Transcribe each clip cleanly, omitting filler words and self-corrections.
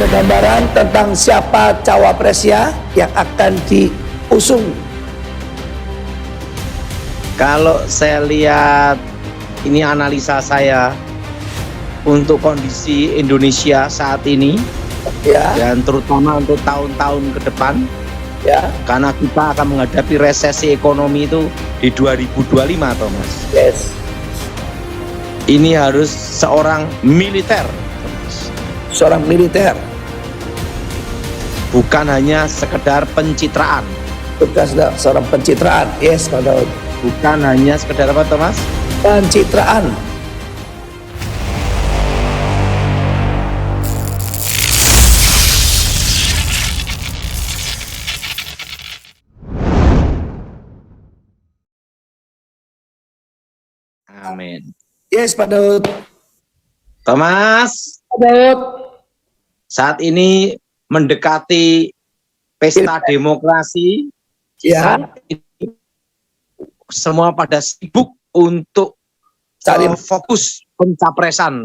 ada gambaran tentang siapa cawapresnya yang akan diusung? Kalau saya lihat, ini analisa saya untuk kondisi Indonesia saat ini, Ya, dan terutama untuk tahun-tahun ke depan, ya, karena kita akan menghadapi resesi ekonomi itu di 2025, Thomas. yes. Ini harus seorang militer, Thomas. Seorang militer, Bukan hanya sekedar pencitraan. bukan seorang pencitraan. Yes, Pak Daud. Bukan hanya sekedar apa, Thomas? Pencitraan. Amin. Yes, Pak Daud. Thomas, Pak Daud. saat ini mendekati pesta demokrasi. Ya, Saat ini semua pada sibuk untuk Cari- fokus pencapresan.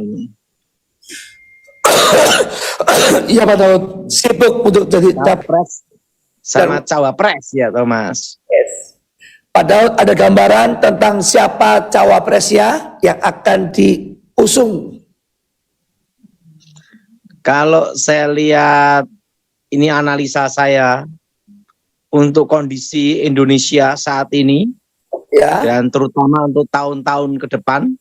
iya Pak Daud. Sibuk untuk jadi Capres sama cawapres ya, Thomas. Yes. Pak Daud, ada gambaran tentang siapa cawapresnya yang akan diusung? Kalau saya lihat, ini analisa saya untuk kondisi Indonesia saat ini, Ya, dan terutama untuk tahun-tahun ke depan,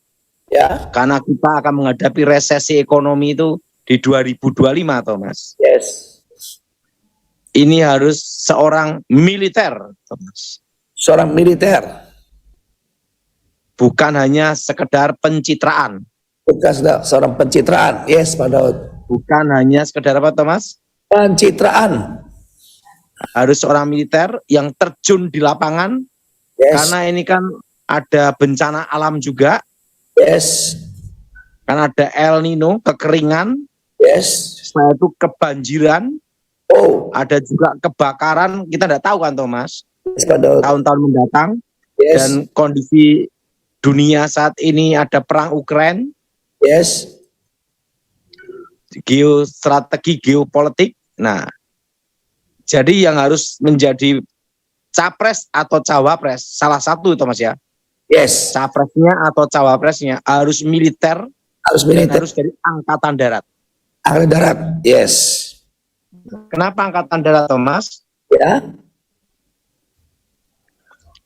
ya, karena kita akan menghadapi resesi ekonomi itu di 2025, Thomas. yes. Ini harus seorang militer, Thomas. Seorang militer, Bukan hanya sekedar pencitraan. bukan seorang pencitraan. Yes, Pak Daud. Bukan hanya sekedar apa, Thomas? Pencitraan. Harus seorang militer yang terjun di lapangan, Yes, karena ini kan ada bencana alam juga, yes, kan ada El Nino, kekeringan, yes. setelah itu kebanjiran, Oh, ada juga kebakaran, kita tidak tahu kan, Thomas, yes, Pak Daud. tahun-tahun mendatang. Yes, Dan kondisi dunia saat ini ada perang Ukraina, yes, geostrategi geopolitik. Nah, jadi yang harus menjadi capres atau cawapres, salah satu, Thomas ya, yes. capresnya atau cawapresnya harus militer, Harus dan militer. harus dari angkatan darat. Angkatan darat. Yes. Kenapa angkatan darat, Thomas? Ya,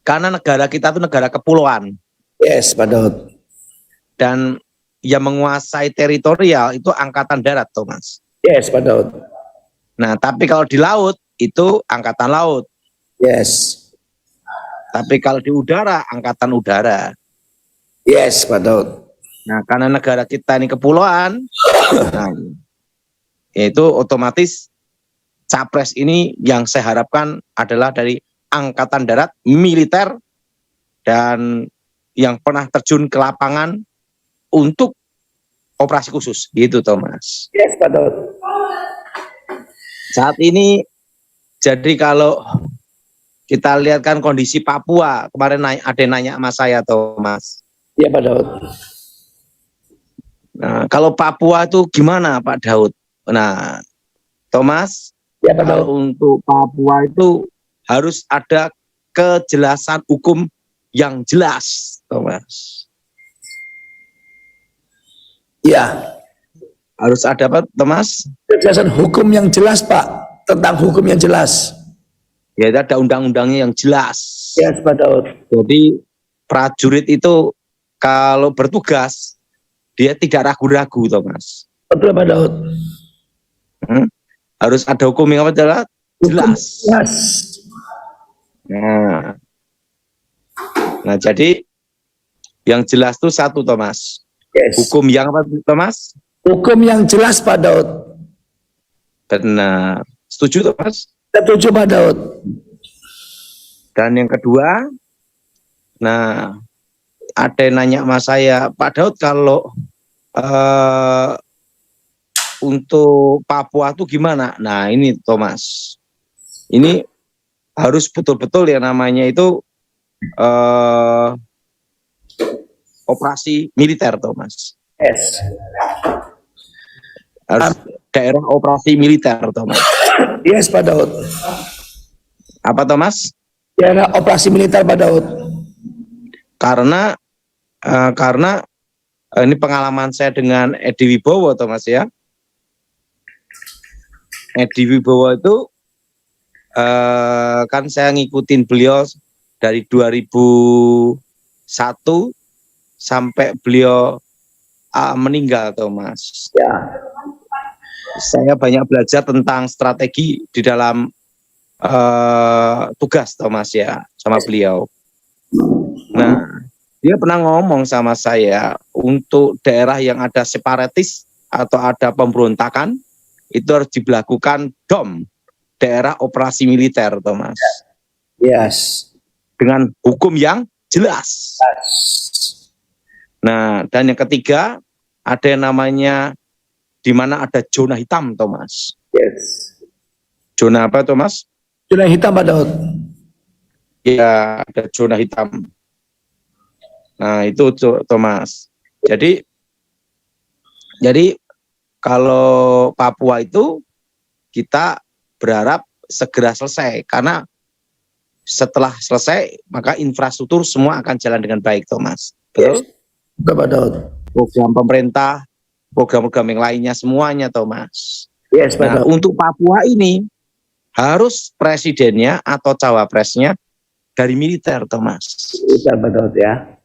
Karena negara kita itu negara kepulauan, yes, Pak Daud. dan yang menguasai teritorial itu angkatan darat, Thomas. Yes, Pak Daud. Nah, tapi kalau di laut itu angkatan laut. Yes, Tapi kalau di udara, angkatan udara. yes, Pak Daud. Nah, karena negara kita ini kepulauan, nah, itu otomatis capres ini yang saya harapkan adalah dari angkatan darat, militer, dan yang pernah terjun ke lapangan untuk operasi khusus, gitu, Thomas. Yes, Pak Daud. Saat ini, jadi kalau kita lihat kan kondisi Papua, kemarin ada yang nanya sama saya, Thomas. Iya, Pak Daud. Nah, kalau Papua itu gimana, Pak Daud? Nah, Thomas, Iya, Pak Daud. kalau untuk Papua itu harus ada kejelasan hukum yang jelas, Thomas. Iya. Harus ada apa, Thomas? Kejelasan hukum yang jelas, Pak. Tentang hukum yang jelas. Ya, ada undang-undangnya yang jelas. Yes, Pak Daud. Jadi prajurit itu kalau bertugas, dia tidak ragu-ragu, Thomas. Betul, Pak Daud. Harus ada hukum yang apa, jelas? Jelas. Nah, jadi yang jelas itu satu, Thomas. Yes. Hukum yang apa, Thomas? Hukum yang jelas, Pak Daud. Benar. Setuju, Thomas? Setuju, Pak Daud. Dan yang kedua, nah, ada yang nanya sama saya, Pak Daud, kalau untuk Papua itu gimana? Nah, ini, Thomas. Ini harus betul-betul yang namanya itu operasi militer, Thomas. Yes. Harus daerah operasi militer, Thomas. Yes, Pak Daud. Apa, Thomas? Daerah operasi militer, Pak Daud. Karena ini pengalaman saya dengan Edi Wibowo, Thomas ya. Edi Wibowo itu kan saya ngikutin beliau dari 2001 sampai beliau meninggal, Thomas. Ya. Saya banyak belajar tentang strategi di dalam tugas, Thomas ya, sama beliau. Nah, dia pernah ngomong sama saya, untuk daerah yang ada separatis atau ada pemberontakan, itu harus diberlakukan DOM, daerah operasi militer, Thomas. Yes. Dengan hukum yang jelas. Nah, dan yang ketiga, ada yang namanya di mana ada zona hitam, Thomas. Yes. Zona apa, Thomas? Zona hitam, Pak Daud. Ya, ada zona hitam. Nah, itu Thomas. Jadi kalau Papua itu kita berharap segera selesai, karena setelah selesai maka infrastruktur semua akan jalan dengan baik, Thomas. Betul? Betul, Pak Daud. Program pemerintah, program-program yang lainnya semuanya, Thomas. Yes, Pak Nah, Daud. untuk Papua ini harus presidennya atau cawapresnya dari militer, Thomas. Militer, Pak Daud ya.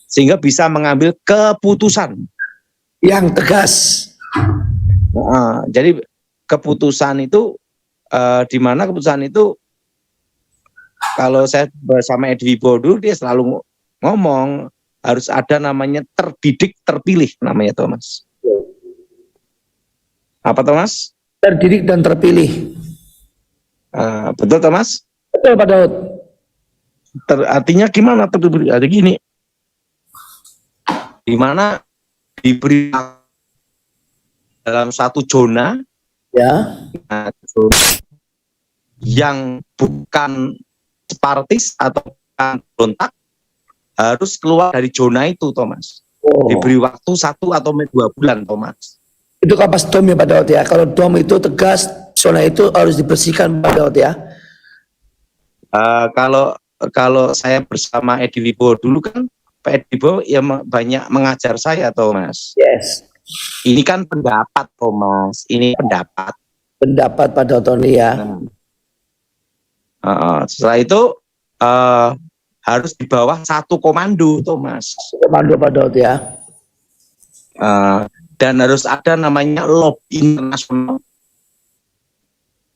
Sehingga bisa mengambil keputusan. Yang tegas. Jadi keputusan itu di mana keputusan itu, kalau saya bersama Edi Wibowo dulu, dia selalu ngomong harus ada namanya terdidik terpilih, namanya, Thomas. Apa, Thomas? Terdidik dan terpilih. Betul, Thomas? Betul, Pak Daud. Artinya gimana terpilih? Ada gini, di mana diberi dalam satu zona, Ya. zona yang bukan separatis atau bukan berontak, harus keluar dari zona itu, Thomas. Oh. Diberi waktu 1 atau 2 bulan, Thomas. Itu kapas dom ya, Pak Daud ya. Kalau dom itu tegas, zona itu harus dibersihkan, Pak Daud ya. Kalau saya bersama Edi Wibowo dulu kan, Pak Edi Wibowo ya banyak mengajar saya, Thomas. Yes. Ini kan pendapat, Thomas. Ini pendapat. Pendapat Pak Daud Tony ya. Setelah itu harus di bawah satu komando, Thomas. Komando Pak Daud ya. Dan harus ada namanya lobby internasional,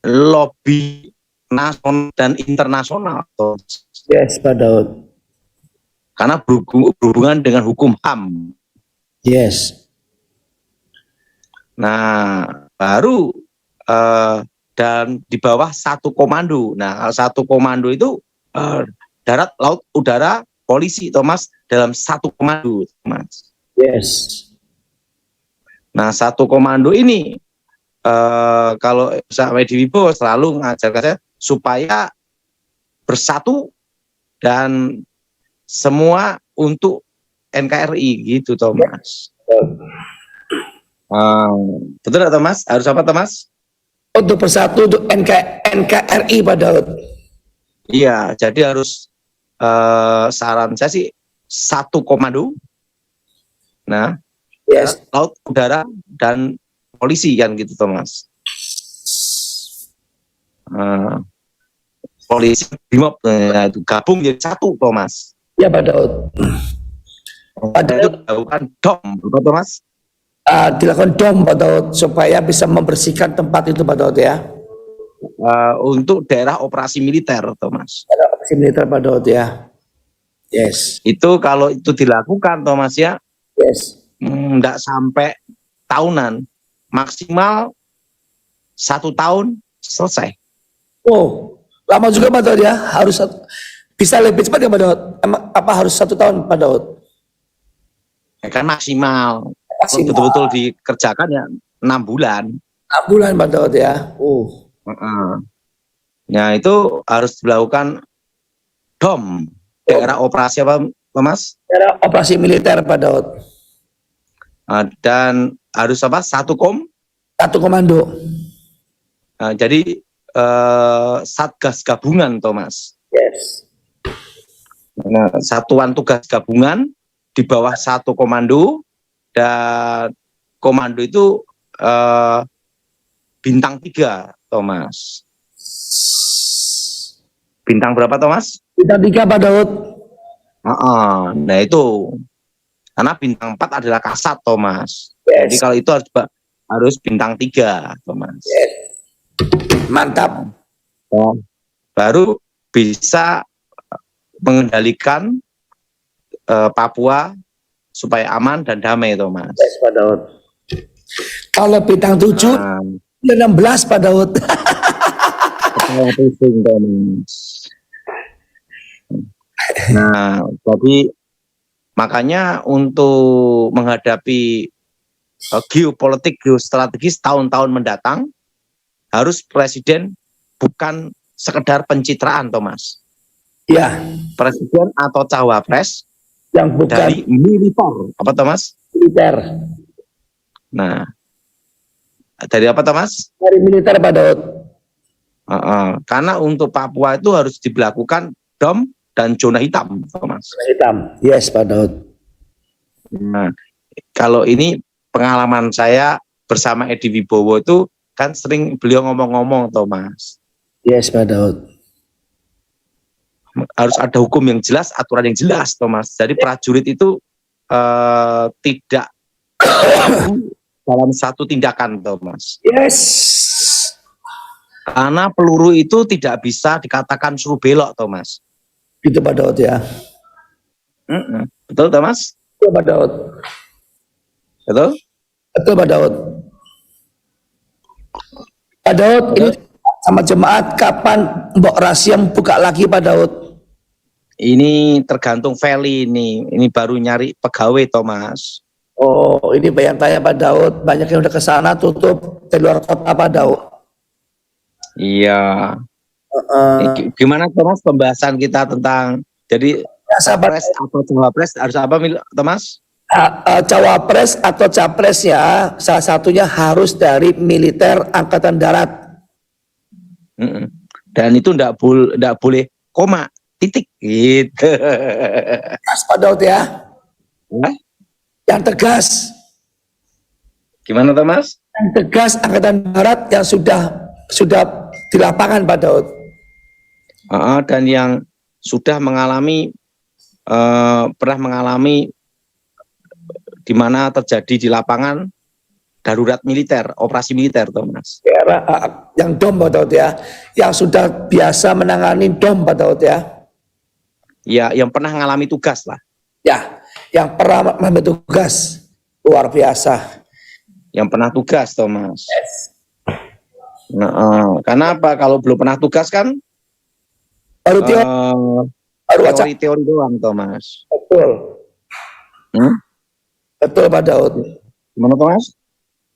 lobby nasional dan internasional, Thomas. Yes, Pak Daud. Karena berhubungan dengan hukum HAM. Yes. Nah, baru dan di bawah satu komando. Nah, kalau satu komando itu darat, laut, udara, polisi, Thomas, dalam satu komando, Thomas. Yes. Nah, satu komando ini kalau saya Edi Wibowo selalu mengajarkan saya supaya bersatu dan semua untuk NKRI gitu, Thomas. Betul nggak, Thomas? Harus apa, Thomas? Untuk bersatu untuk NKRI Pak Daud. Iya, jadi harus saran saya sih satu komando. Nah, Yes. laut, udara, dan polisi kan gitu, Thomas. Polisi, BRIMOB, itu gabung jadi satu, Thomas. Ya Pak Daud. Ada itu dilakukan DOM, betul, Thomas? Dilakukan dom Pak Daud supaya bisa membersihkan tempat itu Pak Daud ya. Untuk daerah operasi militer, Thomas. Ada operasi militer Pak Daud ya. Yes. Itu kalau itu dilakukan, Thomas ya, Yes. enggak sampai tahunan, maksimal 1 tahun selesai. Oh, lama juga Pak Daud ya. Harus bisa lebih cepat ya Pak Daud. Apa harus 1 tahun Pak Daud? Ya kan maksimal. Maksimal. Betul-betul dikerjakan ya 6 bulan. 6 bulan Pak Daud ya. Nah, itu harus dilakukan DOM, daerah operasi apa, Mas? Daerah operasi militer Pak Daud. Dan harus apa? Satu Satu komando. Nah, jadi Satgas Gabungan, Thomas. Yes. Nah, satuan tugas gabungan di bawah satu komando, dan komando itu bintang 3, Thomas. Bintang berapa, Thomas? Bintang 3 Pak Daud. Nah itu, karena bintang 4 adalah kasat, Thomas. Yes. Jadi kalau itu harus bintang 3, Thomas. Yes. Mantap. Baru bisa mengendalikan Papua supaya aman dan damai, Thomas. Yes, Pak Daud. Kalau bintang 7, 16 Pak Daud. Nah, jadi makanya untuk menghadapi geopolitik, geostrategis tahun-tahun mendatang, harus presiden bukan sekedar pencitraan, Thomas. Ya, Presiden atau cawapres yang bukan dari militer, apa Thomas? militer. Nah, dari apa Thomas? Dari militer Pak Daud. Karena untuk Papua itu harus diberlakukan DOM dan zona hitam, Thomas. Hitam. Yes, Pak Daud. Nah, kalau ini pengalaman saya bersama Edi Wibowo itu kan sering beliau ngomong-ngomong, Thomas. Yes, Pak Daud. Harus ada hukum yang jelas, aturan yang jelas, Thomas. Jadi prajurit itu tidak dalam satu tindakan, Thomas. Yes. Karena peluru itu tidak bisa dikatakan suruh belok, Thomas. Gitu Pak Daud ya. Betul, Thomas? Betul Pak Daud. Betul? Betul Pak Daud. Pak Daud, ini sama jemaat kapan Mbok Rasiem buka lagi Pak Daud? Ini tergantung Feli ini. Ini baru nyari pegawai, Thomas. Oh, ini yang tanya Pak Daud, banyak yang udah ke sana tutup di luar kota Pak Daud. Iya. Gimana, Thomas, pembahasan kita tentang jadi capres atau cawapres harus apa, Thomas? Cawapres atau capres ya, salah satunya harus dari militer angkatan darat. Dan itu enggak boleh koma, titik gitu. Mas Pak Daud ya. Yang tegas. Gimana, Thomas? Yang tegas angkatan darat yang sudah di lapangan Pak Daud. Dan yang sudah mengalami pernah mengalami di mana terjadi di lapangan darurat militer, operasi militer, Thomas. Yang DOM Pak Daud ya, yang sudah biasa menangani DOM Pak Daud ya. Ya, yang pernah mengalami tugas lah. Ya, yang pernah mengambil tugas luar biasa. Yang pernah tugas, Thomas. Yes. Karena apa? Kalau belum pernah tugas kan Baru teori doang, Thomas. Betul. Betul Pak Daud. Gimana, Thomas?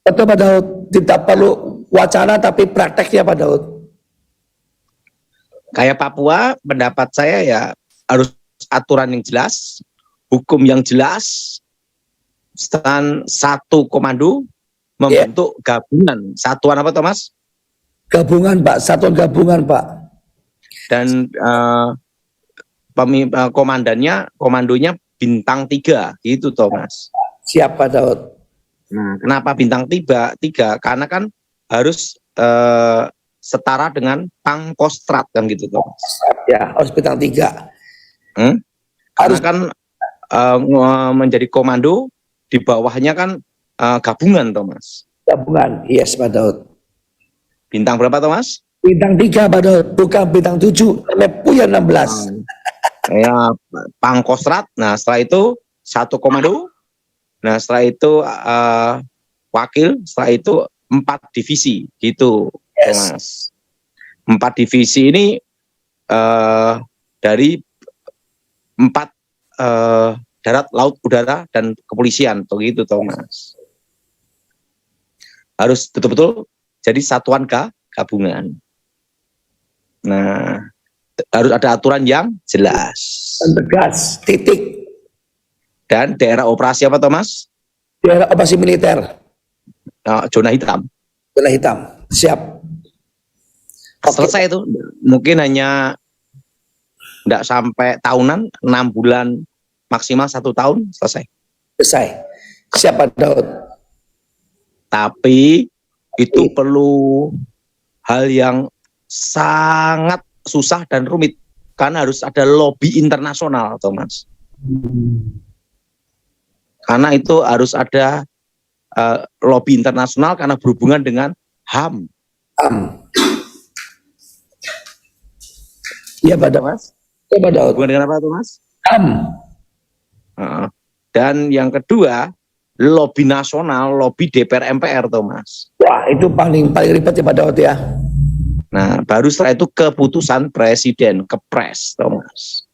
Betul Pak Daud. Tidak perlu wacana tapi prakteknya Pak Daud. Kayak Papua, pendapat saya ya harus aturan yang jelas, hukum yang jelas, dan satu komando membentuk gabungan. Satuan apa, Thomas? Gabungan Pak, satuan gabungan Pak. Dan komandonya bintang 3 gitu, Thomas. Siap Pak Daud. Nah, kenapa bintang 3? Karena kan harus setara dengan Pangkostrat kan gitu, Thomas. Ya, harus bintang 3. Karena kan menjadi komando di bawahnya kan gabungan, Thomas. Gabungan, yes Pak Daud. Bintang berapa, Thomas? Bintang 3 Pak Daud, bukan bintang 7, namanya Puya 16. Ya, Pangkostrat. Nah, setelah itu satu komando. Nah, setelah itu wakil, setelah itu 4 divisi gitu, Yes. Thomas. 4 divisi ini dari 4 darat, laut, udara, dan kepolisian, begitu, Thomas. Harus betul-betul jadi satuan gabungan. Nah, harus ada aturan yang jelas. Dan tegas, titik. Dan daerah operasi apa, Thomas? Daerah operasi militer. Zona hitam. Zona hitam. Siap. Oke. Selesai itu. Mungkin hanya tidak sampai tahunan, 6 bulan maksimal 1 tahun selesai. Selesai. Siap Pak Daud. Tapi itu perlu hal yang sangat susah dan rumit karena harus ada lobby internasional, Thomas. Karena itu harus ada lobby internasional karena berhubungan dengan HAM. Iya Pak Daud. Iya Pak Daud. Berhubungan dengan apa, Thomas? HAM. Dan yang kedua, lobby nasional, lobby DPR MPR, Thomas. Wah, itu paling ribet ya Pak Daud ya. Nah, baru setelah itu keputusan presiden, kepres, Thomas.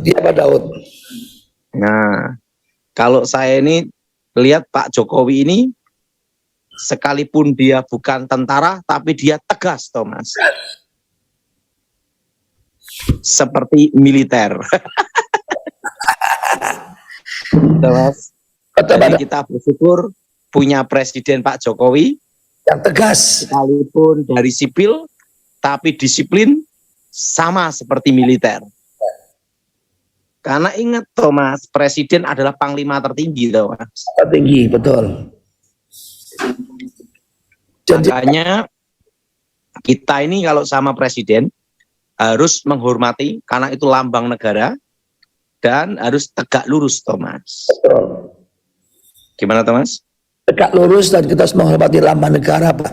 Iya Pak Daud. Nah, kalau saya ini lihat Pak Jokowi ini, sekalipun dia bukan tentara, tapi dia tegas, Thomas. Seperti militer. Thomas. Jadi kita bersyukur punya presiden Pak Jokowi yang tegas, sekalipun dari sipil, tapi disiplin sama seperti militer. Karena ingat Thomas, presiden adalah panglima tertinggi, Thomas. Tertinggi, betul. Makanya kita ini kalau sama presiden harus menghormati karena itu lambang negara dan harus tegak lurus, Thomas. Betul. Gimana, Thomas? Tegak lurus dan kita harus menghormati lambang negara, Pak.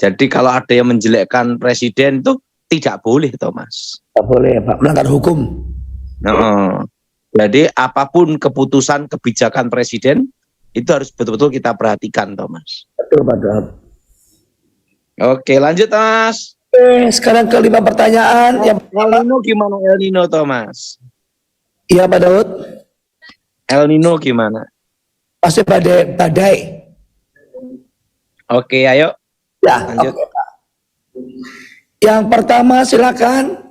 Jadi kalau ada yang menjelekkan presiden itu tidak boleh, Thomas. Tidak boleh, Pak. Melanggar hukum. Jadi apapun keputusan kebijakan presiden itu harus betul-betul kita perhatikan, Thomas. Betul, Pak Daud. Oke, lanjut, Thomas. Sekarang ke 5 pertanyaan. El Nino gimana, El Nino, Thomas? Iya, Pak Daud. El Nino gimana? Pasti badai. Oke, ayo. Ya, lanjut. oke, Pak. Yang pertama silakan